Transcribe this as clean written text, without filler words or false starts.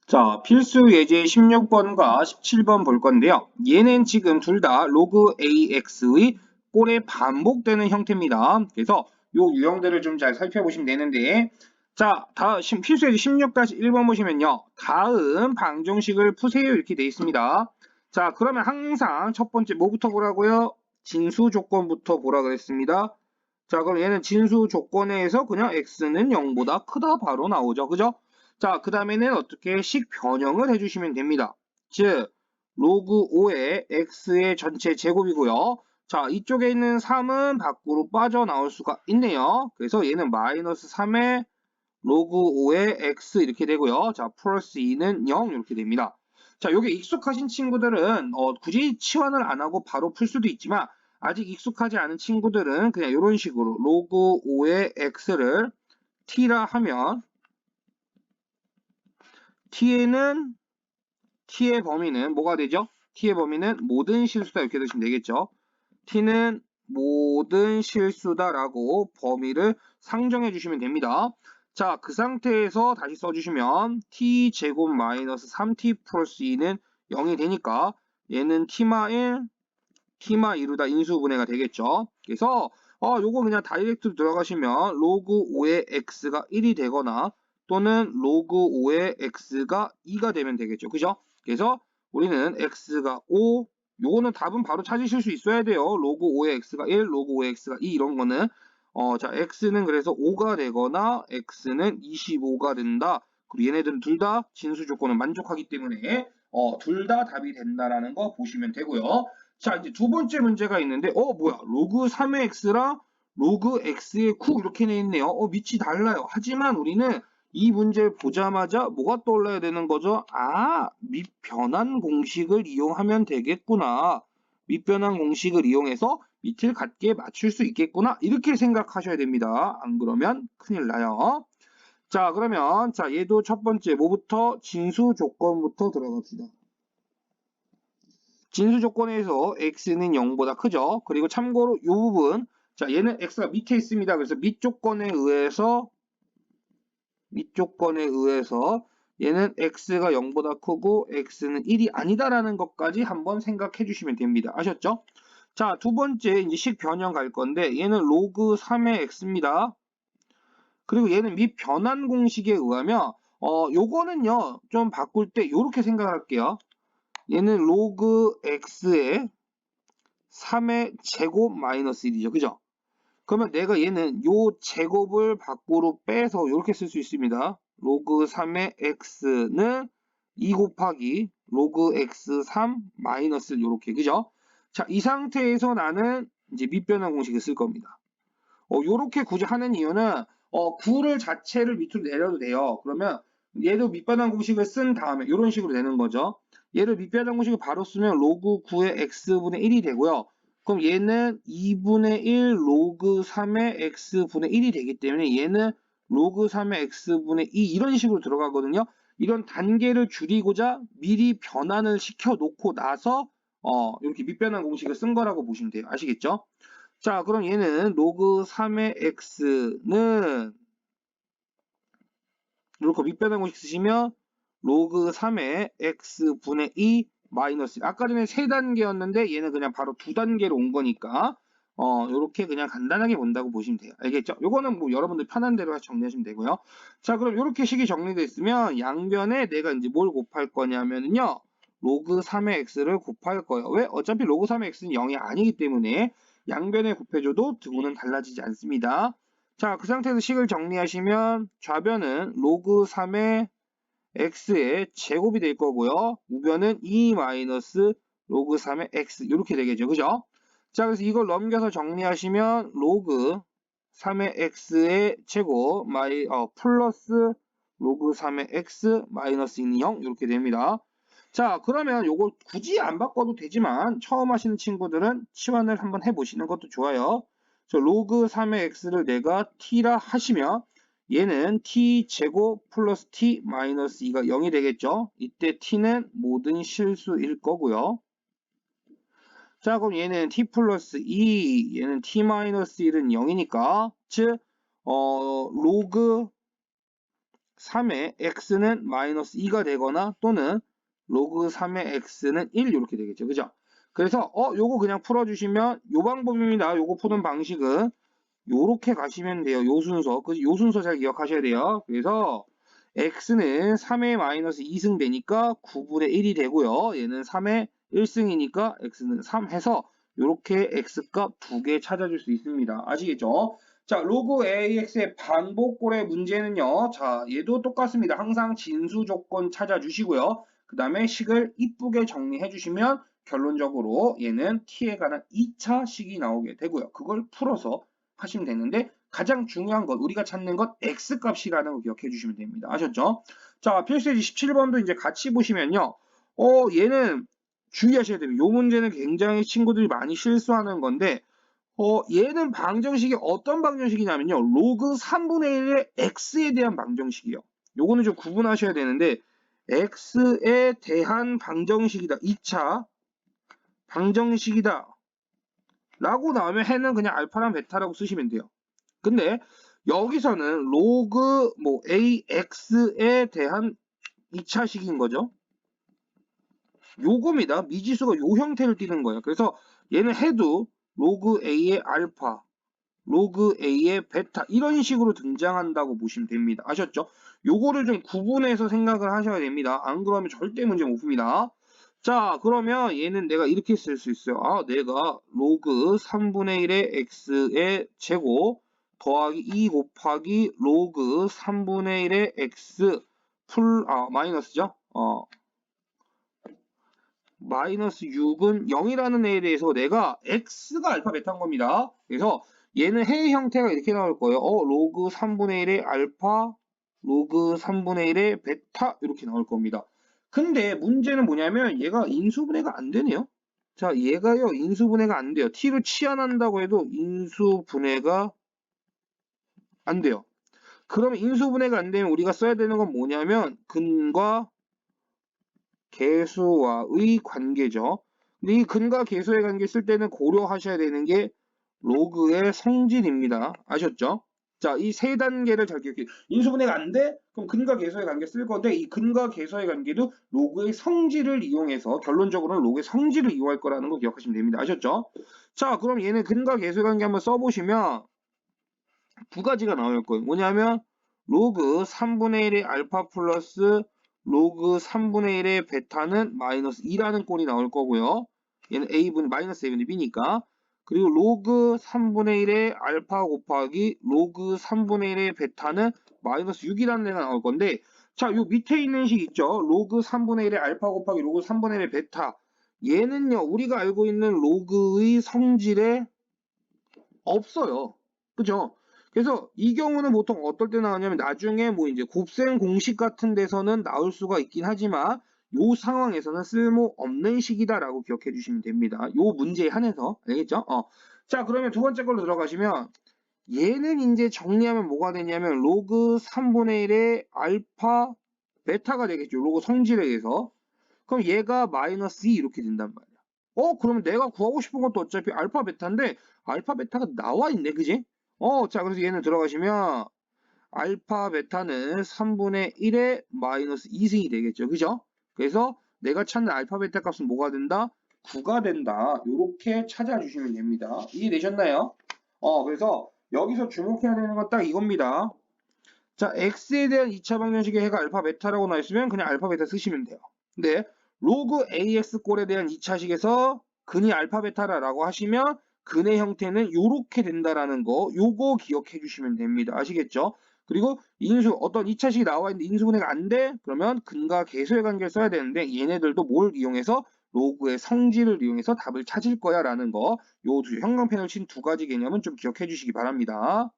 자, 필수 예제 16번과 17번 볼 건데요. 얘는 지금 둘 다 로그 AX의 꼴에 반복되는 형태입니다. 그래서 요 유형들을 좀 잘 살펴보시면 되는데, 자, 필수 예제 16-1번 보시면요. 다음 방정식을 푸세요 이렇게 돼 있습니다. 자, 그러면 항상 첫 번째 뭐부터 보라고요? 진수 조건부터 보라 그랬습니다. 자, 그럼 얘는 진수 조건에서 그냥 x는 0보다 크다 바로 나오죠. 그죠? 자, 그 다음에는 어떻게 식 변형을 해주시면 됩니다. 즉, 로그 5의 x의 전체 제곱이고요. 자, 이쪽에 있는 3은 밖으로 빠져나올 수가 있네요. 그래서 얘는 마이너스 3의 로그 5의 x 이렇게 되고요. 자, 플러스 2는 0 이렇게 됩니다. 자, 요게 익숙하신 친구들은 굳이 치환을 안 하고 바로 풀 수도 있지만 아직 익숙하지 않은 친구들은 그냥 이런 식으로 로그 5의 x를 t라 하면 t의 범위는 뭐가 되죠? t의 범위는 모든 실수다 이렇게 되시면 되겠죠. t는 모든 실수다라고 범위를 상정해 주시면 됩니다. 자, 그 상태에서 다시 써주시면 t제곱 마이너스 3t 플러스 2는 0이 되니까 얘는 t마 1, t마 2루다 인수분해가 되겠죠. 그래서 요거 그냥 다이렉트로 들어가시면 로그 5의 x가 1이 되거나 또는 로그 5의 x가 2가 되면 되겠죠. 그죠? 그래서 우리는 x가 5, 요거는 답은 바로 찾으실 수 있어야 돼요. 로그 5의 x가 1, 로그 5의 x가 2 이런 거는 자, x는 그래서 5가 되거나 x는 25가 된다. 그리고 얘네들은 둘 다 진수 조건을 만족하기 때문에 둘 다 답이 된다라는 거 보시면 되고요. 자, 이제 두 번째 문제가 있는데, 뭐야, 로그 3의 x랑 로그 x의 9 이렇게 돼 있네요. 밑이 달라요. 하지만 우리는 이 문제를 보자마자 뭐가 떠올라야 되는 거죠? 밑변환 공식을 이용하면 되겠구나. 밑변환 공식을 이용해서 밑을 같게 맞출 수 있겠구나. 이렇게 생각하셔야 됩니다. 안 그러면 큰일 나요. 자, 그러면, 자, 얘도 첫 번째, 뭐부터? 진수 조건부터 들어갑시다. 진수 조건에서 x는 0보다 크죠. 그리고 참고로 이 부분, 자, 얘는 x가 밑에 있습니다. 그래서 밑 조건에 의해서 얘는 x가 0보다 크고 x는 1이 아니다라는 것까지 한번 생각해 주시면 됩니다. 아셨죠? 자, 두 번째 이제 식 변형 갈 건데 얘는 로그 3의 x입니다. 그리고 얘는 밑 변환 공식에 의하면 요거는요 좀 바꿀 때 요렇게 생각할게요. 얘는 로그 x의 3의 제곱 마이너스 1이죠. 그죠? 그러면 내가 얘는 요 제곱을 밖으로 빼서 이렇게 쓸 수 있습니다. 로그 3의 x는 2 곱하기 로그 x3 마이너스 이렇게 그죠? 자, 이 상태에서 나는 이제 밑변환 공식을 쓸 겁니다. 요렇게 굳이 하는 이유는 9를 자체를 밑으로 내려도 돼요. 그러면 얘도 밑변환 공식을 쓴 다음에 이런 식으로 되는 거죠. 얘를 밑변환 공식을 바로 쓰면 로그 9의 x분의 1이 되고요. 그럼 얘는 2분의 1 로그 3의 x분의 1이 되기 때문에 얘는 로그 3의 x분의 2 이런 식으로 들어가거든요. 이런 단계를 줄이고자 미리 변환을 시켜 놓고 나서 이렇게 밑변환 공식을 쓴 거라고 보시면 돼요. 아시겠죠? 자, 그럼 얘는 로그 3의 x는 이렇게 밑변환 공식 쓰시면 로그 3의 x분의 2 마이너스 아까 전에 3단계였는데 얘는 그냥 바로 2단계로 온 거니까 이렇게 그냥 간단하게 본다고 보시면 돼요. 알겠죠? 요거는 뭐 여러분들 편한 대로 정리하시면 되고요. 자, 그럼 이렇게 식이 정리되어 있으면 양변에 내가 이제 뭘 곱할 거냐면요. 로그 3의 x를 곱할 거예요. 왜? 어차피 로그 3의 x는 0이 아니기 때문에 양변에 곱해줘도 등호는 달라지지 않습니다. 자, 그 상태에서 식을 정리하시면 좌변은 로그 3의 x의 제곱이 될 거고요. 우변은 2 마이너스 로그 3의 x 이렇게 되겠죠. 그죠? 자, 그래서 이걸 넘겨서 정리하시면 로그 3의 x의 제곱 플러스 로그 3의 x 마이너스 2는 0 이렇게 됩니다. 자, 그러면 요거 굳이 안 바꿔도 되지만 처음 하시는 친구들은 치환을 한번 해보시는 것도 좋아요. 로그 3의 x를 내가 t라 하시면 얘는 t 제곱 플러스 t 마이너스 2가 0이 되겠죠. 이때 t는 모든 실수일 거고요. 자, 그럼 얘는 t 플러스 2, 얘는 t 마이너스 1은 0이니까 즉 로그 3의 x는 마이너스 2가 되거나 또는 로그 3의 x는 1 이렇게 되겠죠. 그죠? 그래서 요거 그냥 풀어주시면 요 방법입니다. 요거 푸는 방식은 요렇게 가시면 돼요. 요 순서. 요 순서 잘 기억하셔야 돼요. 그래서 x는 3의 마이너스 2승 되니까 9분의 1이 되고요. 얘는 3의 1승이니까 x는 3 해서 요렇게 x값 두 개 찾아줄 수 있습니다. 아시겠죠? 자, 로그 AX의 반복골의 문제는요. 자, 얘도 똑같습니다. 항상 진수 조건 찾아주시고요. 그 다음에 식을 이쁘게 정리해 주시면 결론적으로 얘는 t에 관한 2차 식이 나오게 되고요. 그걸 풀어서 하시면 되는데 가장 중요한 건 우리가 찾는 건 x값이라는 거 기억해 주시면 됩니다. 아셨죠? 자, 필수예제 17번도 이제 같이 보시면요. 얘는 주의하셔야 됩니다. 이 문제는 굉장히 친구들이 많이 실수하는 건데 얘는 방정식이 어떤 방정식이냐면요. 로그 3분의 1의 x에 대한 방정식이요. 요거는 좀 구분하셔야 되는데 x에 대한 방정식이다. 2차 방정식이다. 라고 나오면 해는 그냥 알파랑 베타라고 쓰시면 돼요. 근데 여기서는 로그 AX에 대한 2차식인 거죠. 요겁니다. 미지수가 요 형태를 띠는 거예요. 그래서 얘는 해도 로그 A의 알파, 로그 A의 베타 이런 식으로 등장한다고 보시면 됩니다. 아셨죠? 요거를 좀 구분해서 생각을 하셔야 됩니다. 안 그러면 절대 문제 못 풉니다. 자, 그러면 얘는 내가 이렇게 쓸 수 있어요. 내가 로그 3분의 1의 x의 제곱 더하기 2 곱하기 로그 3분의 1의 x 마이너스죠? 마이너스 6은 0이라는 애에 대해서 내가 x가 알파 베타인 겁니다. 그래서 얘는 해의 형태가 이렇게 나올 거예요. 로그 3분의 1의 알파, 로그 3분의 1의 베타 이렇게 나올 겁니다. 근데 문제는 뭐냐면 얘가 인수분해가 안 되네요. 자, 얘가요 인수분해가 안 돼요. t로 치환한다고 해도 인수분해가 안 돼요. 그러면 인수분해가 안 되면 우리가 써야 되는 건 뭐냐면 근과 계수와의 관계죠. 근데 이 근과 계수의 관계 쓸 때는 고려하셔야 되는 게 로그의 성질입니다. 아셨죠? 자, 이 세 단계를 잘 기억해요. 인수분해가 안 돼? 그럼 근과 계수의 관계 쓸 건데 이 근과 계수의 관계도 로그의 성질을 이용해서 결론적으로는 로그의 성질을 이용할 거라는 거 기억하시면 됩니다. 아셨죠? 자, 그럼 얘는 근과 계수의 관계 한번 써보시면 두 가지가 나올 거예요. 뭐냐면 로그 3분의 1의 알파 플러스 로그 3분의 1의 베타는 마이너스 2라는 꼴이 나올 거고요. 얘는 마이너스 a분의 b니까. 그리고 로그 3분의 1의 알파 곱하기 로그 3분의 1의 베타는 마이너스 6이라는 애가 나올 건데 자, 요 밑에 있는 식 있죠? 로그 3분의 1의 알파 곱하기 로그 3분의 1의 베타 얘는요, 우리가 알고 있는 로그의 성질에 없어요. 그죠? 그래서 이 경우는 보통 어떨 때 나오냐면 나중에 이제 곱셈 공식 같은 데서는 나올 수가 있긴 하지만 요 상황에서는 쓸모없는 식이다라고 기억해 주시면 됩니다. 요 문제에 한해서 알겠죠? 자, 그러면 두 번째 걸로 들어가시면 얘는 이제 정리하면 뭐가 되냐면 로그 3분의 1의 알파 베타가 되겠죠. 로그 성질에 의해서. 그럼 얘가 마이너스 2 이렇게 된단 말이야. 그러면 내가 구하고 싶은 것도 어차피 알파 베타인데 알파 베타가 나와 있네. 그지? 자, 그래서 얘는 들어가시면 알파 베타는 3분의 1의 마이너스 2승이 되겠죠. 그죠? 그래서 내가 찾는 알파 베타 값은 뭐가 된다? 9가 된다. 이렇게 찾아주시면 됩니다. 이해되셨나요? 그래서 여기서 주목해야 되는 건 딱 이겁니다. 자, x에 대한 2차 방정식의 해가 알파 베타라고 나와 있으면 그냥 알파 베타 쓰시면 돼요. 근데 로그 ax 꼴에 대한 2차식에서 근이 알파 베타라고 하시면 근의 형태는 이렇게 된다라는 거 요거 기억해 주시면 됩니다. 아시겠죠? 그리고 어떤 2차식이 나와 있는데 인수분해가 안 돼? 그러면 근과 계수의 관계를 써야 되는데 얘네들도 뭘 이용해서 로그의 성질을 이용해서 답을 찾을 거야 라는 거 요 형광펜을 친 두 가지 개념은 좀 기억해 주시기 바랍니다.